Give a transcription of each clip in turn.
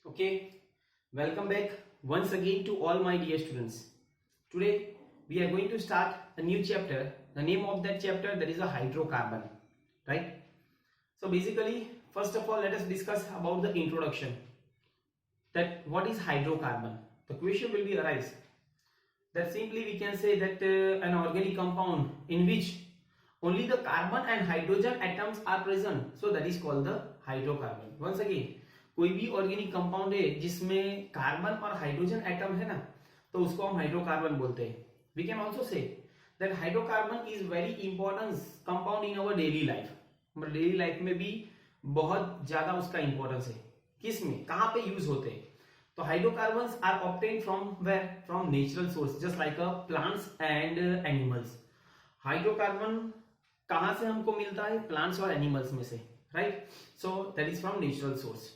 Okay, welcome back once again to all my dear students. Today we are going to start a new chapter. The name of that chapter, that is a hydrocarbon, right? So basically, first of all, let us discuss about the introduction. That what is hydrocarbon? The question will be arise that simply we can say that an organic compound in which only the carbon and hydrogen atoms are present, so that is called the hydrocarbon. Once again, कोई भी organic compound है जिसमें carbon और hydrogen atom है ना, तो उसको हम हाइड्रोकार्बन बोलते हैं. We can also say that hydrocarbon is very important compound in our daily life. मतलब डेली लाइफ में भी बहुत ज्यादा उसका इंपॉर्टेंस है. किसमें, कहाँ पे यूज होते हैं? तो hydrocarbons are obtained from where? From natural source, just like plants and animals. Hydrocarbon कहाँ से हमको मिलता है? प्लांट्स और एनिमल्स में से, right? So that is from natural source.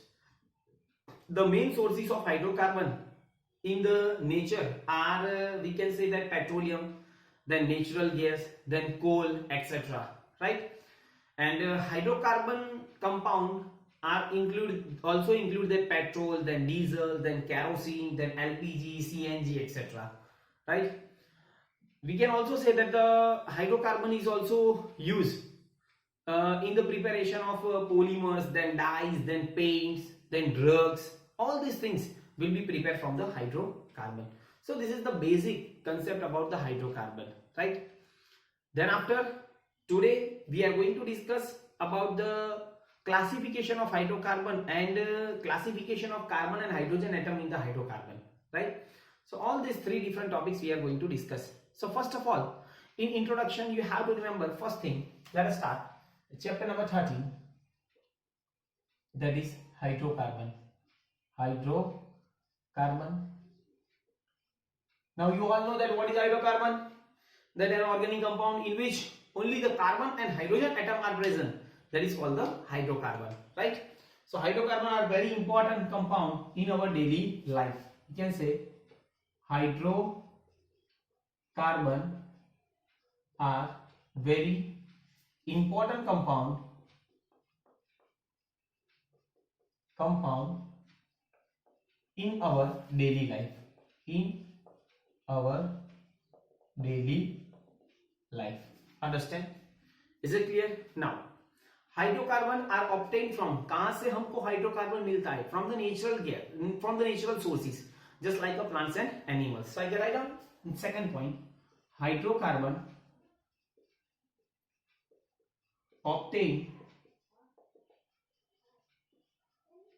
The main sources of hydrocarbon in the nature are we can say that petroleum, then natural gas, then coal, etc., right? And hydrocarbon compound are also include the petrol, then diesel, then kerosene, then LPG, CNG, etc., right? We can also say that the hydrocarbon is also used in the preparation of polymers, then dyes, then paints, then drugs. All these things will be prepared from the hydrocarbon. So this is the basic concept about the hydrocarbon, right? Then after, today we are going to discuss about the classification of hydrocarbon and classification of carbon and hydrogen atom in the hydrocarbon, right? So all these three different topics we are going to discuss. So first of all, in introduction you have to remember, first thing, let us start chapter number 13, that is hydrocarbon. Hydrocarbon. Now you all know that what is hydrocarbon? That an organic compound in which only the carbon and hydrogen atom are present, that is called the hydrocarbon, right? So hydrocarbon are very important compound in our daily life. You can say hydrocarbon are very important compound in our daily life. In our daily life. Understand? Is it clear? Now, hydrocarbon are obtained from, कहाँ से हमको hydrocarbon मिलता है? From the natural gas, from the natural sources, just like the plants and animals. So I can write down second point. Hydrocarbon obtained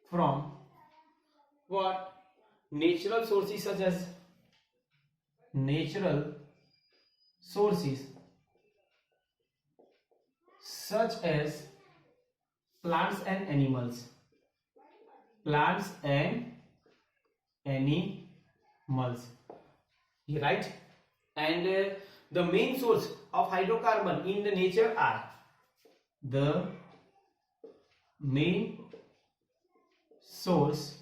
from what? Natural sources, such as natural sources such as plants and animals. Plants and animals, right? And the main source of hydrocarbon in the nature are, the main source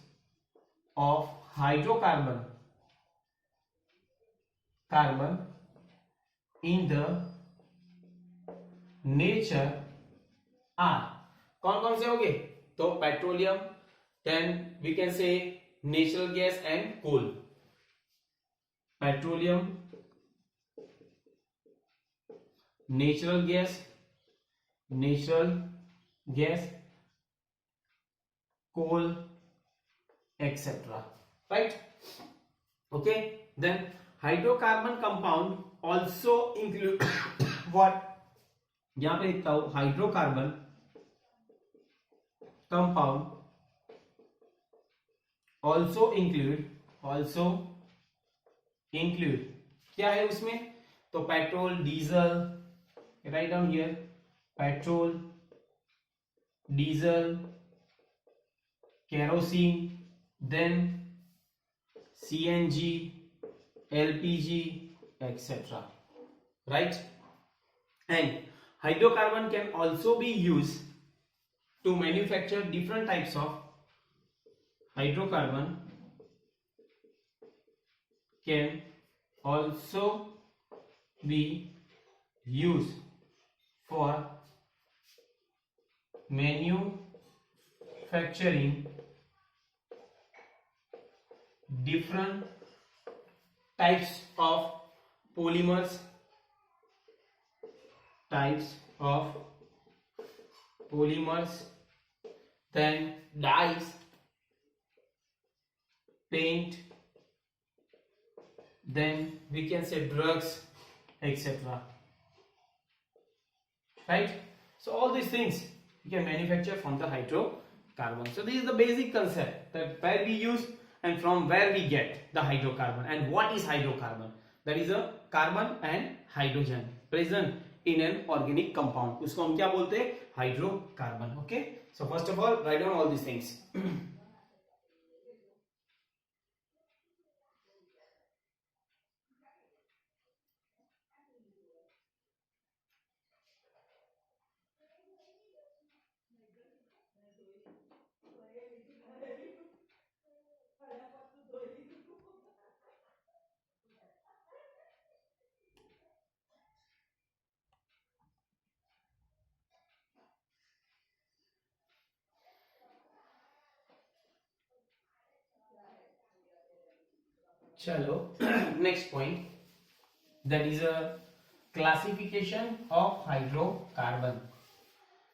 of hydrocarbon in the nature are, कौन कौन से होंगे? तो petroleum, then we can say natural gas and coal. Petroleum, natural gas, coal, etc., right? Okay, then hydrocarbon compound also include what? यहां पे लिखता हूं, hydrocarbon compound also include क्या है उसमें? तो petrol, diesel, right down here, petrol, diesel, kerosene, then CNG, LPG, etc., right? And hydrocarbon can also be used to manufacture different types of hydrocarbon can also be used for manufacturing different types of polymers, then dyes, paint, then we can say drugs, etc. Right? So all these things we can manufacture from the hydrocarbon. So this is the basic concept, that where we use and from where we get the hydrocarbon. And what is hydrocarbon? That is a carbon and hydrogen present in an organic compound. उसको हम क्या बोलते हैं? Hydrocarbon. Okay. So first of all, write down all these things. चलो next point, that is a classification of hydrocarbon.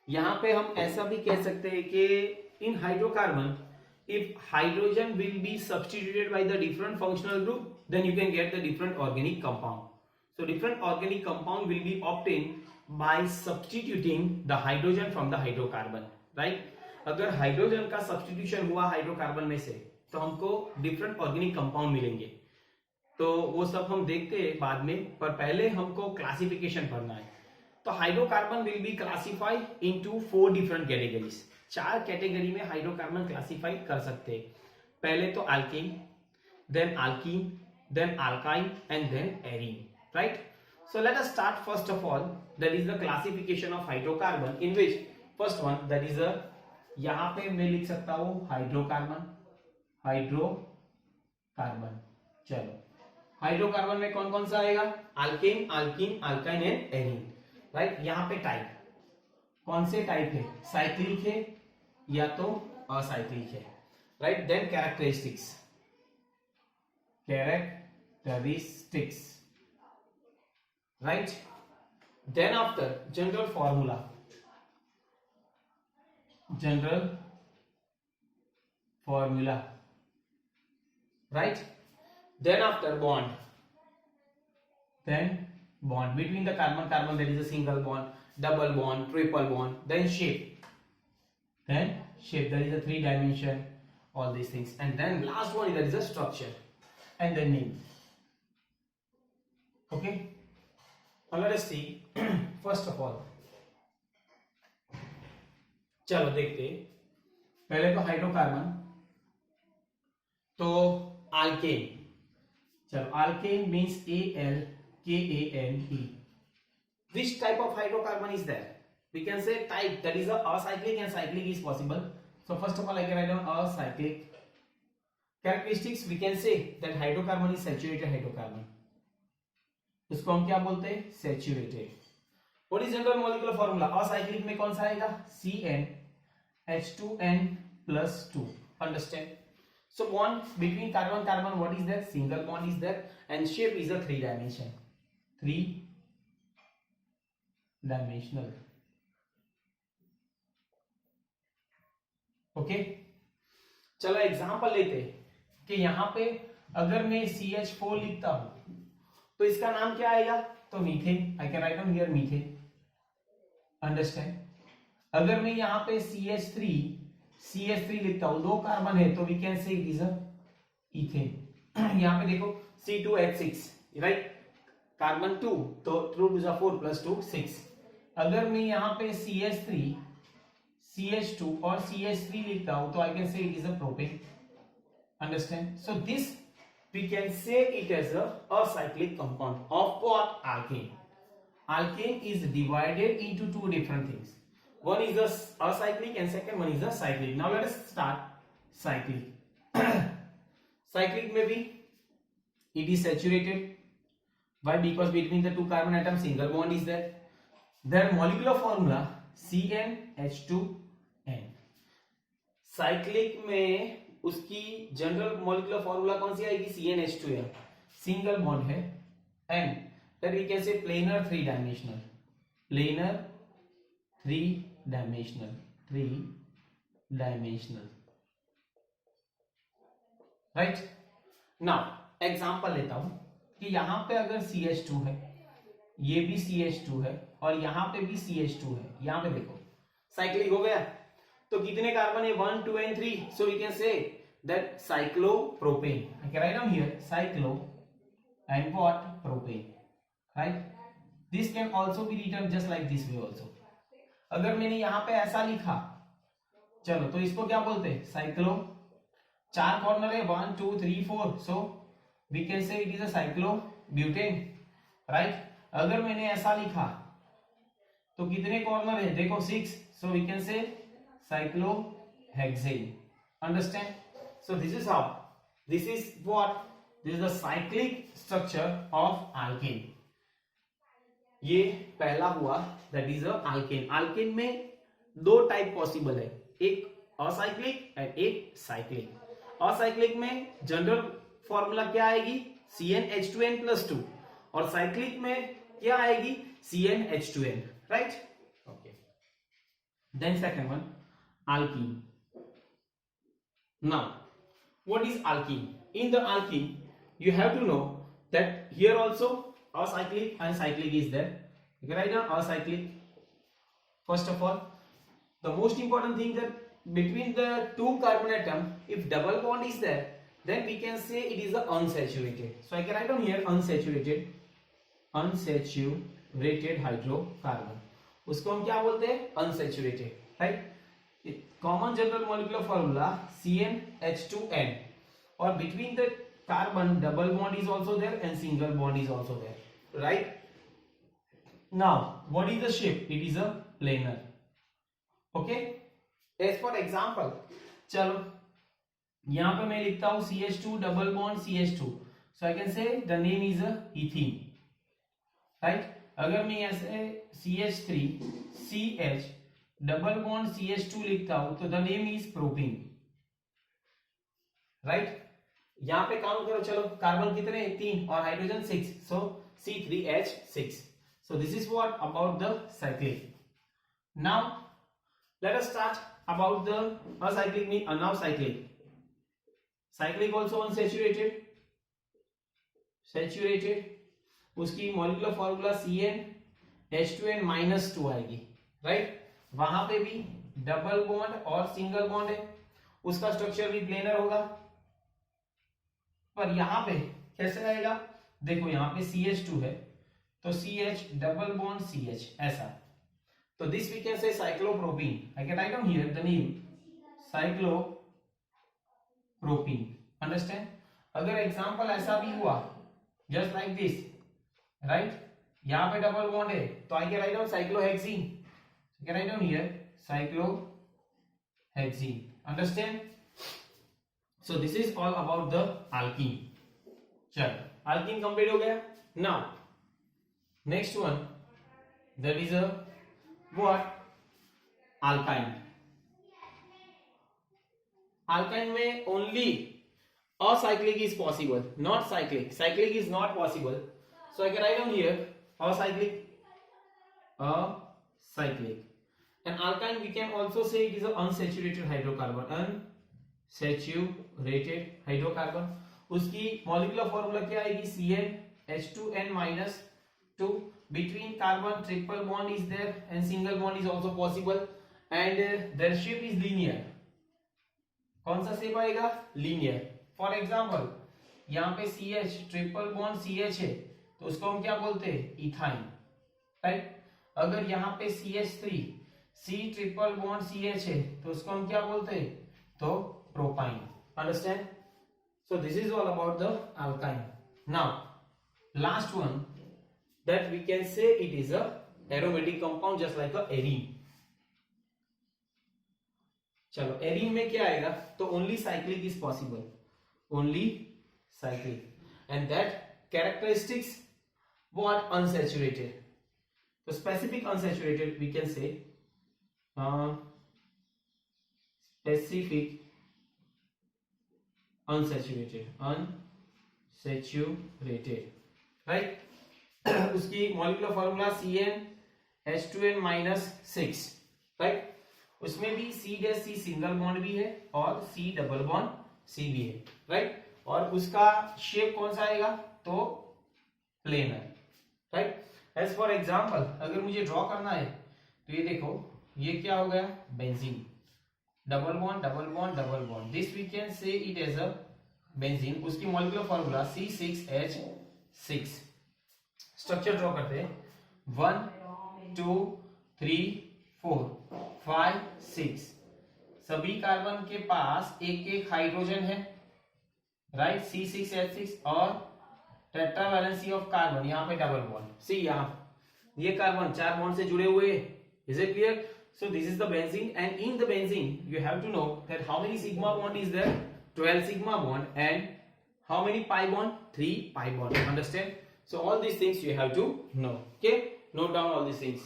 यहां पे हम ऐसा भी कह सकते हैं कि इन hydrocarbon if hydrogen will be substituted by the different functional group, then you can get the different organic compound. So different organic compound will be obtained by substituting the hydrogen from the hydrocarbon, right? अगर hydrogen का substitution हुआ hydrocarbon में से तो हमको different organic compound मिलेंगे. तो वो सब हम देखते हैं बाद में, पर पहले हमको क्लासिफिकेशन पढ़ना है. तो hydrocarbon will be classified into 4 different categories. 4 category में हाइड्रोकार्बन क्लासिफाई कर सकते हैं. पहले तो alkane, then alkene, then alkyne and then arene, right? So let us start first of all, that is the classification of hydrocarbon, in which first one that is a, यहां पे मैं लिख सकता हूं हाइड्रोकार्बन. चलो हाइड्रोकार्बन में कौन कौन सा आएगा? Alkane, alkyne, alkyne and arene, right? यहां पे टाइप कौन से टाइप है? साइक्लिक है या तो असाइक्लिक है, right? Then characteristics, right? Then after general formula, right? Then after bond, between the carbon there is a single bond, double bond, triple bond. Then shape, there is a 3 dimension, all these things. And then last one, there is a structure and then name. Okay, now let us see. First of all, चलो देखते, पहले तो hydrocarbon, तो alkane. चलो alkane means ALKANE. Which type of hydrocarbon is there? We can say type, that is a acyclic and cyclic is possible. So first of all I can write down acyclic. Characteristics, we can say that hydrocarbon is saturated hydrocarbon. उसको हम क्या बोलते हैं? Saturated. What is general molecular formula? Acyclic में कौन सा आएगा? CnH2n plus 2. Understand? So bond between carbon carbon, what is there? Single bond is there, and shape is a 3 dimensional. Okay, चलो एग्जांपल लेते कि यहां पे अगर मैं CH4 लिखता हूं तो इसका नाम क्या आएगा? तो methane. I can write down here methane. Understand? अगर मैं यहां पे CH3 लिखता हूं, 2 कार्बन है, तो we can say it is a ethane. यहां पे देखो C2H6, राइट? कार्बन 2, तो 2 2 4 plus 2 6. अगर मैं यहां पे CH3, CH2 और CH3 लिखता हूं तो आई can say it is a propane. Understand? So this we can say it as a acyclic compound of what? Alkane. Alkane is divided into 2 different things. One is the acyclic and second one is the cyclic. Now let us start cyclic. Cyclic may be, it is saturated. Why? Because between the 2 carbon atoms single bond is there. Their molecular formula CnH2n. cyclic में उसकी general molecular formula कौन सी आएगी, CnH2n, single bond है, and that we can say planar three dimensional, planar three dimensional, right. Now example लेता हूं कि यहां पे अगर CH2 है, ये भी CH2 है और यहां पे भी CH2 है, यहां पे देखो साइक्लिक हो गया, तो कितने कार्बन है, 1 2 and 3, so we can say that cyclopropane, I can write down here cyclo and what, propane, right? This can also be written just like this way also. अगर मैंने यहां पे ऐसा लिखा, चलो तो इसको क्या बोलते हैं, साइक्लो, चार कॉर्नर है 1 2 3 4, so we can say it is a cyclobutane, right. अगर मैंने ऐसा लिखा तो कितने कॉर्नर है, देखो 6, so we can say cyclohexane, understand? So this is how, this is what, this is the cyclic structure of alkane. ये पहला हुआ, that is a alkane. alkane में दो टाइप पॉसिबल है, एक असाइक्लिक एंड एक साइक्लिक। असाइक्लिक में general formula क्या आएगी, CnH2n+2, और साइक्लिक में क्या आएगी, CnH2n, right, okay. Then second one, alkene. Now, what is alkene? In the alkene, you have to know that here also acyclic and cyclic is there. You can write down acyclic. First of all, the most important thing that between the two carbon atom, if double bond is there, then we can say it is a unsaturated. So I can write down here unsaturated hydrocarbon. उसको हम क्या बोलते हैं, unsaturated, right? Common general molecular formula CnH2n, और between the carbon double bond is also there and single bond is also there, right. Now what is the shape, it is a planar, okay. As for example, चलो यहां पे मैं लिखता हूं CH2 double bond CH2, so I can say the name is a ethene, right. अगर मैं ऐसे CH3 CH double bond CH2 लिखता हूं तो the name is propene, right. यहां पे काउंट करो, चलो कार्बन कितने, 3 और hydrogen 6, so C3H6. So this is what about the cyclic. Now let us start about the acyclic, now cyclic. Cyclic also unsaturated, saturated, उसकी मॉलिक्यूलर फॉर्मूला CnH2n-2 आएगी, right. वहां पे भी डबल बॉन्ड और सिंगल बॉन्ड है, उसका structure भी planar होगा, पर यहां पे कैसे आएगा, देखो यहां पे CH2 है तो CH डबल बॉन्ड CH ऐसा, तो this we can say cyclopropene, I can write down here the name cyclopropene, understand. अगर एग्जांपल ऐसा भी हुआ जस्ट लाइक दिस, राइट, यहां पे डबल बॉन्ड है तो आई can write down cyclohexene, you can write down here cyclohexene, understand? So this is all about the alkene. चलो alkene complete हो गया। Now next one, that is a what, alkyne. Alkyne में only acyclic is possible, not cyclic. Cyclic is not possible, so I can write down here acyclic, acyclic. And alkyne we can also say it is an unsaturated hydrocarbon, unsaturated hydrocarbon. उसकी molecular formula क्या आएगी, CnH2n-2, between carbon triple bond is there and single bond is also possible, and their shape is linear. कौन सा shape आएगा, linear. For example यहाँ पे CH triple bond CH है तो उसको हम क्या बोलते हैं, इथाइन, राइट। अगर यहाँ पे CH3 C triple bond CH है तो उसको हम क्या बोलते हैं, तो propyne, understand. So this is all about the alkyne. Now last one that we can say it is a aromatic compound just like a arene. चलो एरीन में क्या आएगा, तो only cyclic is possible, only cyclic, and that characteristics what, unsaturated. तो specific unsaturated we can say specific unsaturated, right. उसकी molecular formula CnH2n-6, right. उसमें भी C' single bond भी है और C डबल बॉन्ड C भी है, राइट। और उसका शेप कौन सा आएगा, तो प्लेन है, राइट। एज फॉर एग्जांपल अगर मुझे ड्रॉ करना है तो ये देखो, ये क्या हो गया, benzene, double bond double bond double bond, this we can say it as a benzene. उसकी molecular formula C6H6। Structure draw करते हैं, 1 2 3 4 5 6, सभी कार्बन के पास एक एक हाइड्रोजन है, राइट, C6H6, और टेट्रा वैलेंसी ऑफ कार्बन, यहाँ पे डबल बॉन्ड, सी यहाँ ये कार्बन 4 बॉन्ड से जुड़े हुए, is it clear? So this is the benzene, and in the benzene you have to know that how many sigma bond is there, 12 sigma bond, and how many pi bond, 3 pi bond, understand? So all these things you have to know, okay, note down all these things.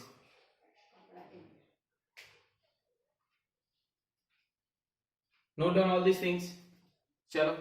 Note down all these things. Chalo.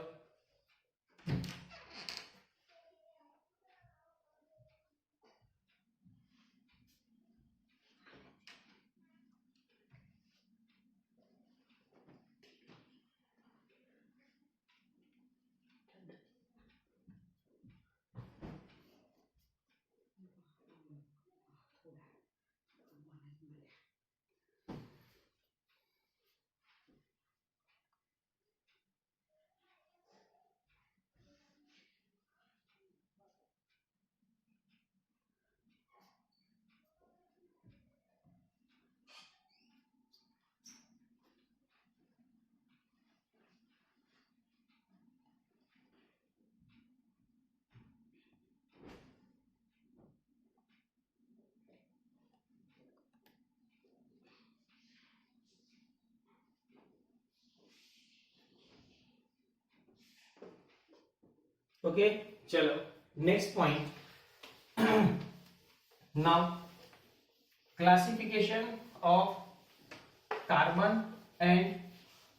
Okay, chalo. Next point. Now, classification of carbon and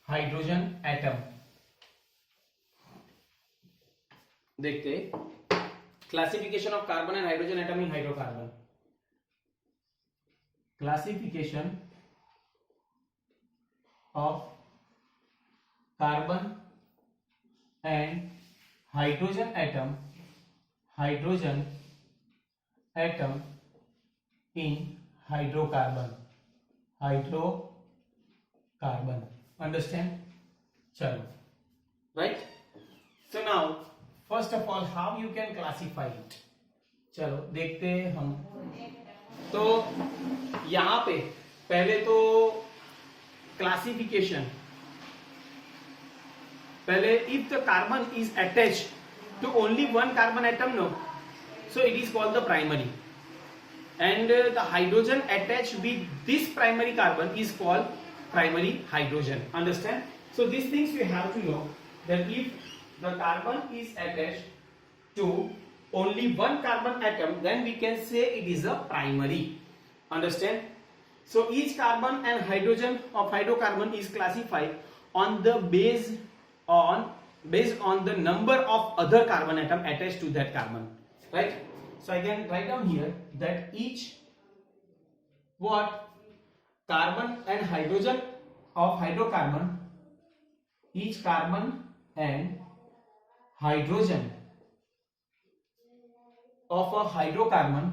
hydrogen atom. देखते classification of carbon and hydrogen atom in hydrocarbon. Classification of carbon and hydrogen atom in hydrocarbon, understand? Chalo, right? So now first of all how you can classify it, चलो देखते हैं हम। तो यहां पे पहले तो क्लासिफिकेशन, पहले if the carbon is attached to only one carbon atom, no, so it is called the primary, and the hydrogen attached with this primary carbon is called primary hydrogen, understand? So these things you have to know, that if the carbon is attached to only one carbon atom, then we can say it is a primary, understand? So each carbon and hydrogen of hydrocarbon is classified on the based on the number of other carbon atom attached to that carbon, right? So I can write down here that each carbon and hydrogen of hydrocarbon, each carbon and hydrogen of a hydrocarbon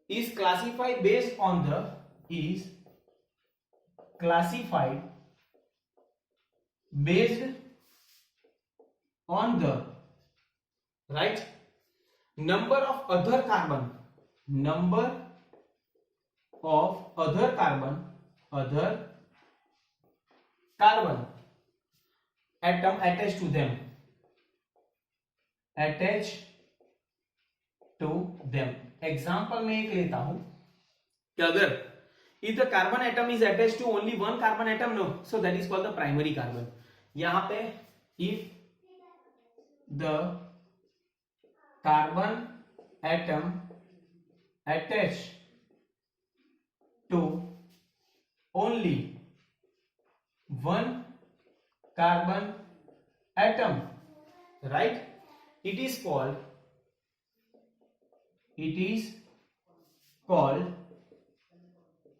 is classified based on the right number of other carbon atom attached to them, example में एक लेता हूं कि अगर if the carbon atom is attached to only one carbon atom, no, so that is called the primary carbon. यहां पे if the carbon atom attached to only one carbon atom, right? It is called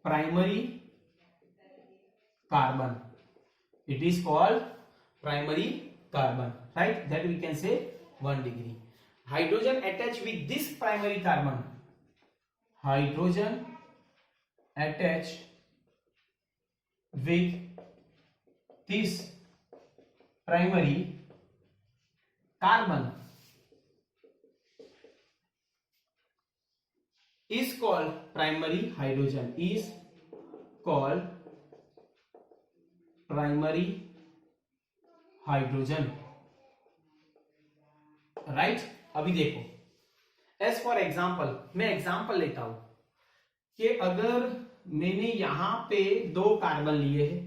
primary carbon. It is called primary carbon, right? That we can say 1 degree. Hydrogen attached with this primary carbon, hydrogen attached with this primary carbon is called primary hydrogen, is called primary hydrogen, right? अभी देखो, as for example, मैं example लेता हूं कि अगर मैंने यहां पे 2 कार्बन लिए हैं,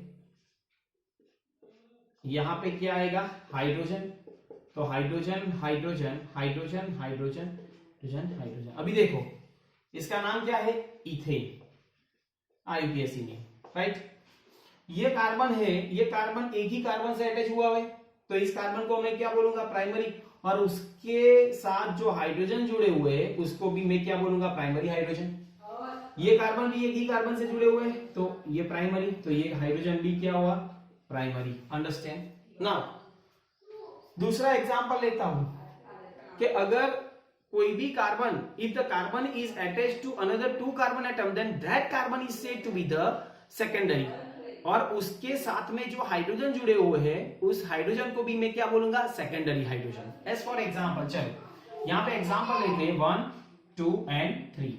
यहां पे क्या आएगा, हाइड्रोजन, तो hydrogen hydrogen hydrogen hydrogen hydrogen hydrogen. अभी देखो, इसका नाम क्या है, इथेन, आईयूपीएसी ने, राइट? ये कार्बन है, ये कार्बन एक ही कार्बन से अटैच हुआ है, तो इस कार्बन को मैं क्या बोलूंगा, प्राइमरी, और उसके साथ जो हाइड्रोजन जुड़े हुए हैं उसको भी मैं क्या बोलूंगा, प्राइमरी हाइड्रोजन। ये कार्बन भी एक ही कार्बन से जुड़े हुए हैं, तो ये प्राइमरी, तो ये हाइड्रोजन भी क्या हुआ, प्राइमरी। अंडरस्टैंड? नाउ दूसरा एग्जांपल लेता हूं कि अगर कोई भी carbon, if the carbon is attached to another 2 carbon atom, then that carbon is said to be the secondary, और उसके साथ में जो हाइड्रोजन जुड़े हुए हैं उस हाइड्रोजन को भी मैं क्या बोलूंगा, secondary hydrogen. As for example, चलो यहां पे एग्जांपल लेते हैं 1 2 एंड 3,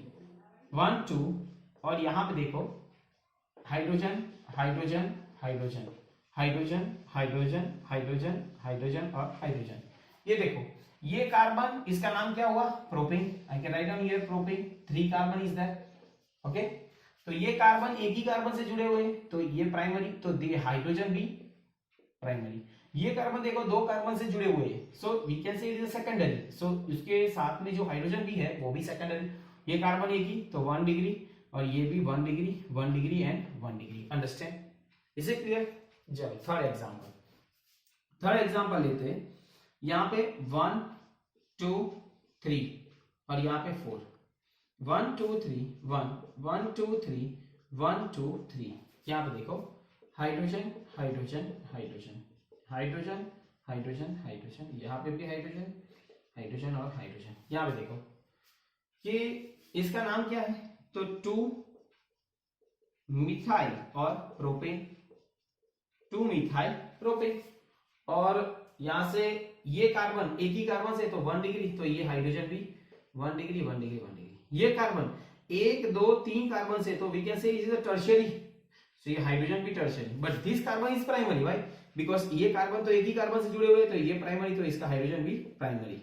1 2, और यहां पे देखो hydrogen hydrogen hydrogen hydrogen hydrogen hydrogen hydrogen और हाइड्रोजन। ये देखो, ये कार्बन, इसका नाम क्या हुआ, propane. I can write down here propane, 3 carbon is that, okay? तो ये कार्बन एक ही कार्बन से जुड़े हुए हैं, तो ये प्राइमरी, तो ये हाइड्रोजन भी प्राइमरी। ये कार्बन देखो 2 कार्बन से जुड़े हुए हैं, so we can say it is secondary, so उसके साथ में जो हाइड्रोजन भी है वो भी सेकेंडरी। ये कार्बन एक ही, तो 1 डिग्री, और ये भी 1 degree, 1 degree and 1 degree. Understand? Is it clear? चलो थर्ड एग्जांपल लेते हैं। यहां पे 1 2 3 और यहां पे 4, 1 2 3 1 1 2 3 1 2 3। यहां पे देखो hydrogen hydrogen hydrogen hydrogen hydrogen hydrogen, यहां पे भी हाइड्रोजन हाइड्रोजन और हाइड्रोजन। यहां पे देखो कि इसका नाम क्या है, तो 2 मिथाइल और प्रोपेन, 2 मिथाइल प्रोपेन, और यहां से ये कार्बन एक ही कार्बन से, तो 1 डिग्री, तो ये हाइड्रोजन भी 1 डिग्री 1 डिग्री 1 डिग्री। ये कार्बन 1 2 3 कार्बन से, तो we can say it is a tertiary, so ये हाइड्रोजन भी tertiary, but this carbon is primary, why? Because ये कार्बन तो एक ही कार्बन से जुड़े हुए, तो ये प्राइमरी, तो इसका हाइड्रोजन भी प्राइमरी।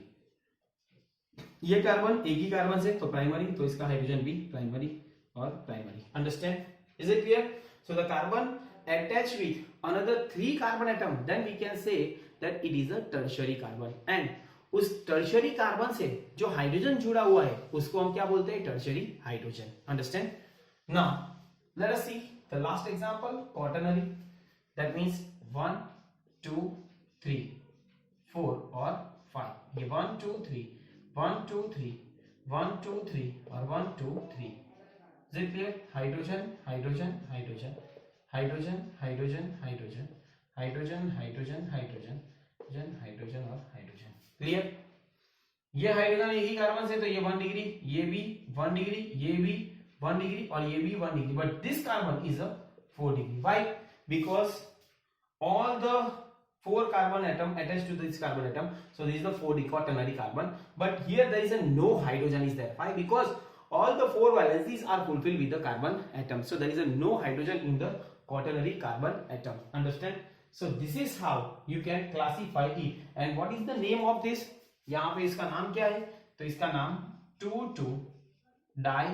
ये कार्बन एक ही कार्बन से, तो प्राइमरी, तो इसका हाइड्रोजन भी प्राइमरी और primary. Understand? Is it clear? So the carbon attached with another 3 carbon atom, then we can say that it is a tertiary carbon, and उस टर्शियरी कार्बन से जो हाइड्रोजन जुड़ा हुआ है उसको हम क्या बोलते हैं, tertiary hydrogen. Understand? Now let us see the last example, quaternary, that means 1 2 3 4 और 5। ये 1 2 3 1 2 3 1 2 3 और 1 2 3। Is it clear? Hydrogen hydrogen hydrogen hydrogen hydrogen hydrogen hydrogen hydrogen hydrogen hydrogen और हाइड्रोजन। क्लियर? ये हाइड्रोजन एक ही कार्बन से, तो ये 1 डिग्री, ये भी 1 डिग्री, ये भी 1 डिग्री और ये भी 1 degree, but this carbon is a 4 degree. Why? Because all the 4 carbon atom attached to this carbon atom, so this is the 4 quaternary carbon, but here there is a no hydrogen is there. Why? Because all the 4 valencies are fulfilled with the carbon atom, so there is a no hydrogen in the quaternary carbon atom. Understand? So this is how you can classify it. And what is the name of this? यहाँ पे इसका नाम क्या है, तो इसका नाम 2,2 di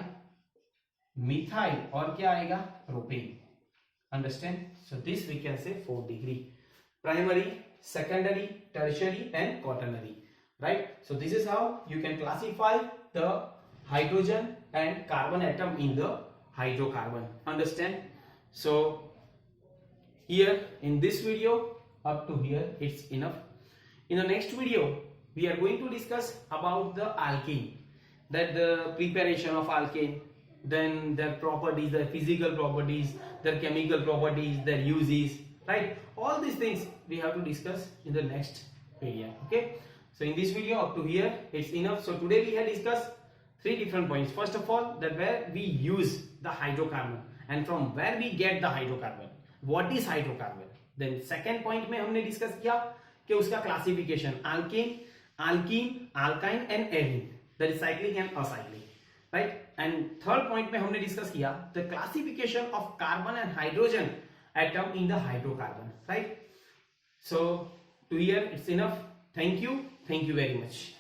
methyl और क्या आएगा, propane. Understand? So this we can say 4 degree. Primary, secondary, tertiary and quaternary. Right? So this is how you can classify the hydrogen and carbon atom in the hydrocarbon. Understand? So here in this video, up to here it's enough. In the next video we are going to discuss about the alkane, that the preparation of alkane, then their properties, their physical properties, their chemical properties, their uses, right? All these things we have to discuss in the next video. Okay, so in this video up to here it's enough. So today we have discussed three different points. First of all, that where we use the hydrocarbon and from where we get the hydrocarbon, what is hydrocarbon. Then second point में हमने discuss किया कि उसका classification alkane, alkene, alkyne and alene, that is cyclic and acyclic, right? And third point में हमने discuss किया the classification of carbon and hydrogen atom in the hydrocarbon, right? So to here it's enough. Thank you very much.